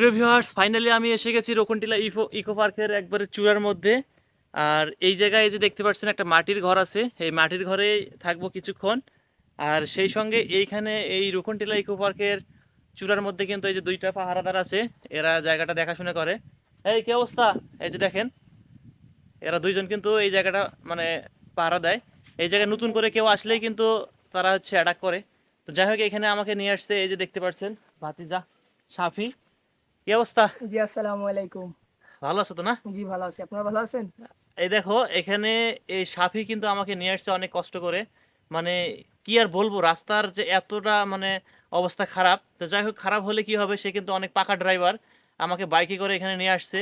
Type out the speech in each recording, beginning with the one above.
প্রিয় viewers, finally আমি এসে গেছি রকুনটিলা ইকো পার্কের একবারে চূড়ার মধ্যে। আর এই জায়গায় এই যে দেখতে পাচ্ছেন একটা মাটির ঘর আছে, এই মাটির ঘরে থাকবো কিছুক্ষণ। আর সেই সঙ্গে এইখানে এই রকুনটিলা ইকো পার্কের চূড়ার মধ্যে কিন্তু এই যে দুইটা পাহারাদার আছে, এরা জায়গাটা দেখাশোনা করে। এই কি অবস্থা, এই যে দেখেন এরা দুইজন কিন্তু এই জায়গাটা মানে পাহারা দেয়। এই জায়গায় নতুন করে কেউ আসলেই কিন্তু তারা হচ্ছে অ্যাটাক করে। তো যাই হোক, এখানে আমাকে নিয়ে আসছে এই যে দেখতে পাচ্ছেন ভাতিজা সাফি। কি অবস্থা? জি, আসসালামু আলাইকুম। ভালো আছো তো না? জি, ভালো আছি। আপনারা ভালো আছেন? এই দেখো এখানে এই সাফি কিন্তু আমাকে নিয়ে আসছে অনেক কষ্ট করে। মানে কি আর বলবো, রাস্তার যে এতটা মানে অবস্থা খারাপ। তো যাই হোক, খারাপ হলে কি হবে, সে কিন্তু অনেক পাকা ড্রাইভার, আমাকে বাইকে করে এখানে নিয়ে আসছে।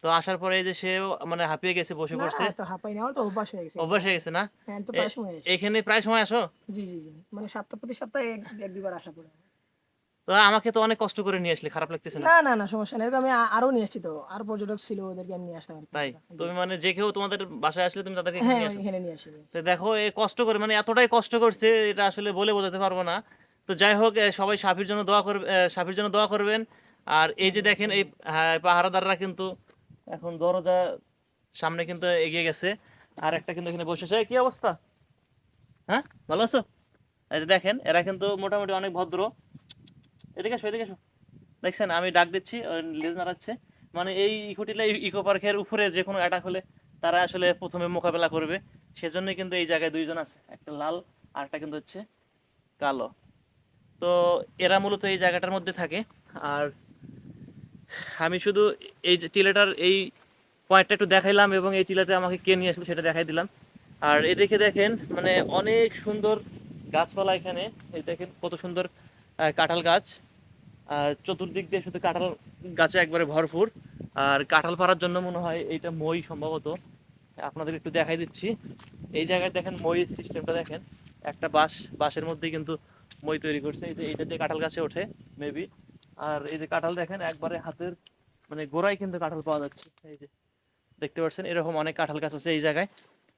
তো আসার পরে এই যে সেও মানে হাঁপিয়ে গেছে, বসে না, পড়ছে। এত হাঁপাই না, আমার তো অভ্যাস হয়ে গেছে এগুলো অভ্যাস হয়ে আসা। গেছে না? হ্যাঁ, আমি তো এ- প্রায় সময় আসি। এখানে প্রায় সময় আসো? জি, জি, জি। মানে প্রতি সপ্তাহে এক দুবার আসা পড়ে। তো আমাকে তো অনেক কষ্ট করে নিয়ে আসলে, খারাপ লাগতেছে না? না, না, না, সমস্যা নেই। এরকম আমি আরো নিয়ে আসছি তো। আরো পর্যটক ছিল, ওদেরকে আমি নিয়ে আসতাম আরকি তাই? আমরা। জি। তুমি মানে যে কেউ তোমাদের বাসায় আসলে তুমি তাদেরকে এখানে হ্যাঁ, নিয়ে ওই আসো? এখানে নিয়ে আসি। তো দেখো এ কষ্ট করে, মানে এতটাই কষ্ট করছে, এটা আসলে বলে বোঝাতে পারবো না। তো যাই হোক, সবাই সাফির জন্য দোয়া করবে, সাফির জন্য দোয়া করবেন। আর এই যে ধন্যবাদ, দেখেন এই ধন্যবাদ। পাহারাদাররা কিন্তু এখন দরজা সামনে কিন্তু এগিয়ে গেছে। আর একটা কিন্তু এখানে বসেছে। কি অবস্থা? হ্যাঁ, ভালো আছো? এই যে দেখেন এরা কিন্তু মোটামুটি অনেক ভদ্র। এদিকে এসো, এদিকে এসো। দেখছেন আমি ডাক দিচ্ছি, লেজ নাড়াচ্ছে। মানে এই ইকোটিলা ইকো পার্কের উপরে যে কোনো অ্যাটাক হলে তারা আসলে প্রথমে মোকাবেলা করবে। সেজন্যই কিন্তু এই জায়গায় দুইজন আছে, একটা লাল আর একটা কিন্তু হচ্ছে কালো। তো এরা মূলত এই জায়গাটার মধ্যে থাকে। আর আমি শুধু এই যে টিলাটার এই পয়েন্টটা একটু দেখাইলাম, এবং এই টিলাটা আমাকে কে নিয়ে আসলো সেটা দেখাই দিলাম। আর এদিকে দেখেন মানে অনেক সুন্দর গাছপালা এখানে। এই দেখেন কত সুন্দর কাঁঠাল গাছ। আর চতুর্দিক দিয়ে শুধু কাঁঠাল গাছে একবারে ভরপুর। আর কাঁঠাল পাড়ার জন্য মনে হয় এইটা মই সম্ভবত। আপনাদের একটু দেখাই দিচ্ছি। এই জায়গায় দেখেন মই সিস্টেমটা দেখেন। একটা বাঁশের মধ্যে কিন্তু মই তৈরি করছে, এই যে এইটা দিয়ে কাঁঠাল গাছে ওঠে মেবি। আর এই যে কাঁঠাল দেখেন একবারে হাতের মানে গোড়ায় কিন্তু কাঁঠাল পাওয়া যাচ্ছে। এই যে দেখতে পাচ্ছেন এরকম অনেক কাঁঠাল গাছ আছে এই জায়গায়।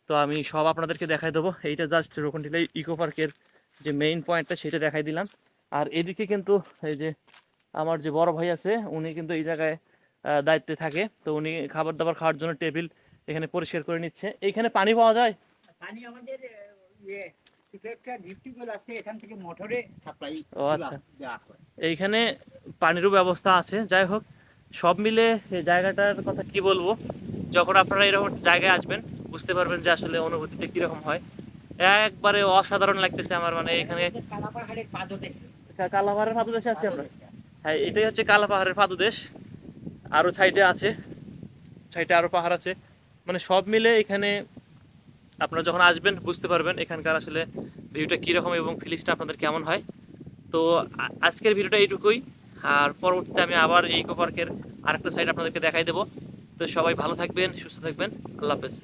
তো আমি সব আপনাদেরকে দেখাই দেবো। এইটা জাস্ট রকমটিলা ইকো পার্কের যে মেইন পয়েন্টটা সেটা দেখাই দিলাম। আর এদিকে কিন্তু এই যে আমার যে বড় ভাই আছে, উনি কিন্তু এই জায়গায় দায়িত্বে থাকে। তো উনি খাবার দাবার খাওয়ার জন্য টেবিল এখানে পরিষ্কার করে নিচ্ছে। এইখানে পানি পাওয়া যায়? পানি আমাদের ইয়ে ছোট একটা ডিপটিউবওয়েল আছে, এখান থেকে মোটরে সাপ্লাই ও আচ্ছা, দেওয়া হয়। এইখানে পানিরও ব্যবস্থা আছে। যাই হোক, সব মিলে এই জায়গাটার কথা কি বলবো, যখন আপনারা এরকম জায়গায় আসবেন বুঝতে পারবেন যে আসলে অনুভূতিটা কিরকম হয়। একবারে অসাধারণ লাগতেছে আমার, মানে এখানে আমাদের কালা পাহাড়ের পাদদেশে। কালা পাহাড়ের পাদদেশে আছি আমরা। পাদদেশে। হ্যাঁ, এটাই হচ্ছে কালা পাহাড়ের পাদদেশ। আরো সাইডে আছে, সাইডে আরো পাহাড় আছে। মানে সব মিলে এখানে আপনারা যখন আসবেন বুঝতে পারবেন এখানকার আসলে ভিউটা কীরকম এবং ফিলিংসটা আপনাদের কেমন হয়। তো আজকের ভিডিওটা এইটুকুই। আর পরবর্তীতে আমি আবার এই ইকো পার্কের আরেকটা সাইড আপনাদেরকে দেখাই দেবো। তো সবাই ভালো থাকবেন, সুস্থ থাকবেন। আল্লাহ হাফেজ।